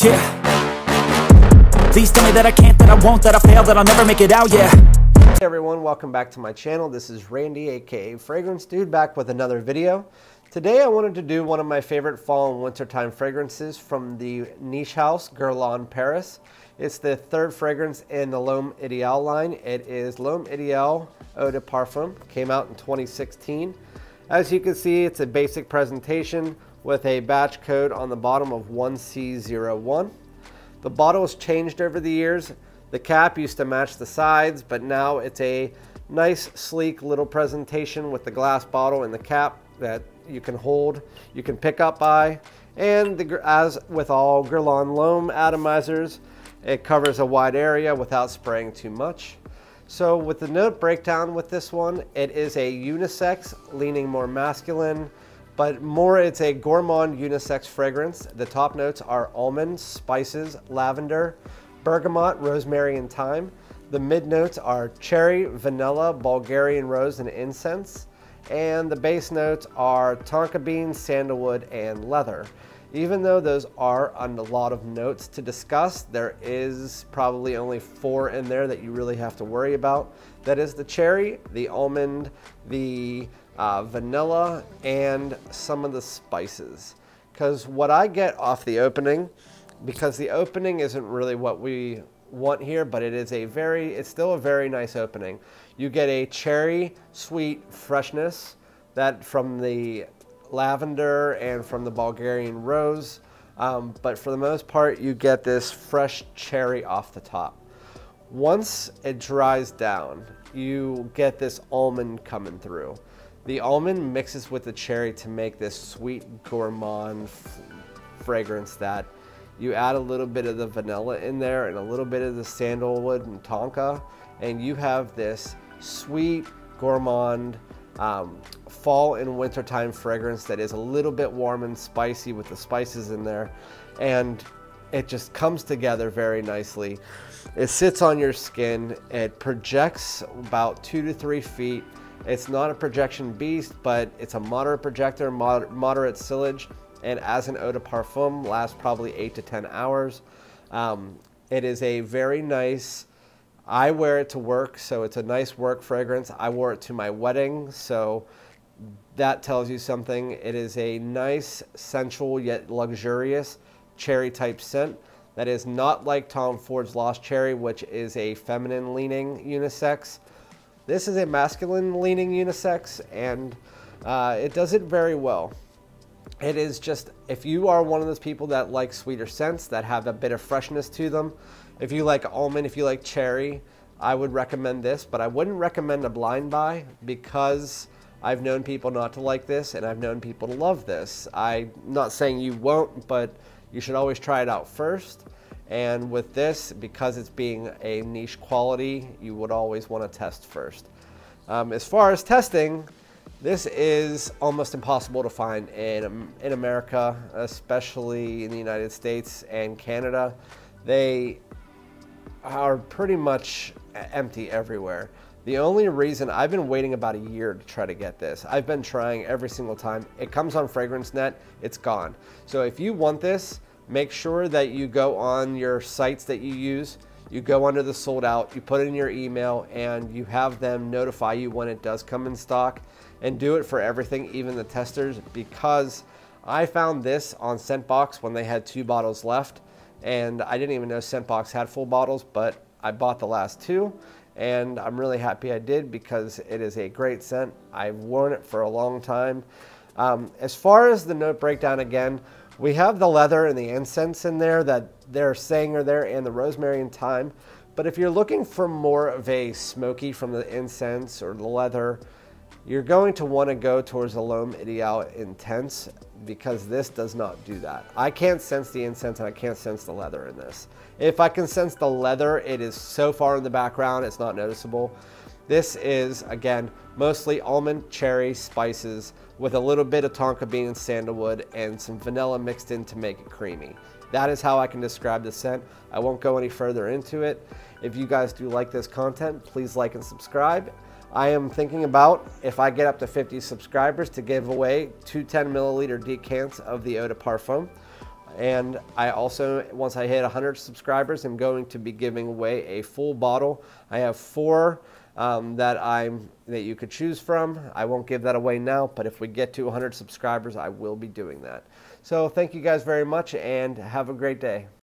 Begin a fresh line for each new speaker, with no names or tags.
Yeah. Please tell me that I can't, that I won't, that I fail, that I'll never make it out, yeah.
Hey everyone, welcome back to my channel. This is Randy, aka Fragrance Dude, back with another video. Today I wanted to do one of my favorite fall and wintertime fragrances from the niche house, Guerlain Paris. It's the third fragrance in the L'Homme Ideal line. It is L'Homme Ideal Eau de Parfum. Came out in 2016. As you can see, it's a basic presentation with a batch code on the bottom of 1C01. The bottle has changed over the years. The cap used to match the sides, but now it's a nice, sleek little presentation with the glass bottle and the cap that you can hold, you can pick up by. And as with all Guerlain L'Homme atomizers, it covers a wide area without spraying too much. So with the note breakdown with this one, it is a unisex, leaning more masculine, but more it's a gourmand unisex fragrance. The top notes are almonds, spices, lavender, bergamot, rosemary, and thyme. The mid notes are cherry, vanilla, Bulgarian rose, and incense. And the base notes are tonka bean, sandalwood, and leather. Even though those are a lot of notes to discuss, there is probably only 4 in there that you really have to worry about. That is the cherry, the almond, the vanilla, and some of the spices. Because what I get off the opening, because the opening isn't really what we want here, but it is it's still a very nice opening. You get a cherry sweet freshness that from the lavender and from the Bulgarian rose, but for the most part you get this fresh cherry off the top. Once it dries down, you get this almond coming through. The almond mixes with the cherry to make this sweet gourmand fragrance that you add a little bit of the vanilla in there and a little bit of the sandalwood and tonka, and you have this sweet gourmand fall and wintertime fragrance that is a little bit warm and spicy with the spices in there, and it just comes together very nicely. It sits on your skin. It projects about 2 to 3 feet. It's not a projection beast, but it's a moderate projector, moderate sillage, and as an eau de parfum, lasts probably 8 to 10 hours. It is a very nice, I wear it to work, so it's a nice work fragrance. I wore it to my wedding, so that tells you something. It is a nice, sensual, yet luxurious cherry type scent that is not like Tom Ford's Lost Cherry, which is a feminine leaning unisex. This is a masculine leaning unisex, and it does it very well. It is just, if you are one of those people that like sweeter scents that have a bit of freshness to them, if you like almond, if you like cherry, I would recommend this, but I wouldn't recommend a blind buy because I've known people not to like this and I've known people to love this. I'm not saying you won't, but you should always try it out first. And with this, because it's being a niche quality, you would always want to test first. As far as testing, this is almost impossible to find in America, especially in the United States and Canada. They are pretty much empty everywhere. The only reason I've been waiting about a year to try to get this, I've been trying every single time. It comes on FragranceNet, it's gone. So if you want this, make sure that you go on your sites that you use, you go under the sold out, you put it in your email, and you have them notify you when it does come in stock, and do it for everything, even the testers, because I found this on Scentbox when they had 2 bottles left, and I didn't even know Scentbox had full bottles, but I bought the last 2, and I'm really happy I did because it is a great scent. I've worn it for a long time. As far as the note breakdown, again, we have the leather and the incense in there that they're saying are there, and the rosemary and thyme. But if you're looking for more of a smoky from the incense or the leather, you're going to want to go towards the L'Homme Ideal Intense, because this does not do that. I can't sense the incense and I can't sense the leather in this. If I can sense the leather, it is so far in the background, it's not noticeable. This is, again, mostly almond, cherry, spices, with a little bit of tonka bean and sandalwood and some vanilla mixed in to make it creamy. That is how I can describe the scent. I won't go any further into it. If you guys do like this content, please like and subscribe. I am thinking about, if I get up to 50 subscribers, to give away 2 10 milliliter decants of the Eau de Parfum. And I also, once I hit 100 subscribers, I'm going to be giving away a full bottle. I have 4 that you could choose from. I won't give that away now, but if we get to 100 subscribers, I will be doing that. So thank you guys very much, and have a great day.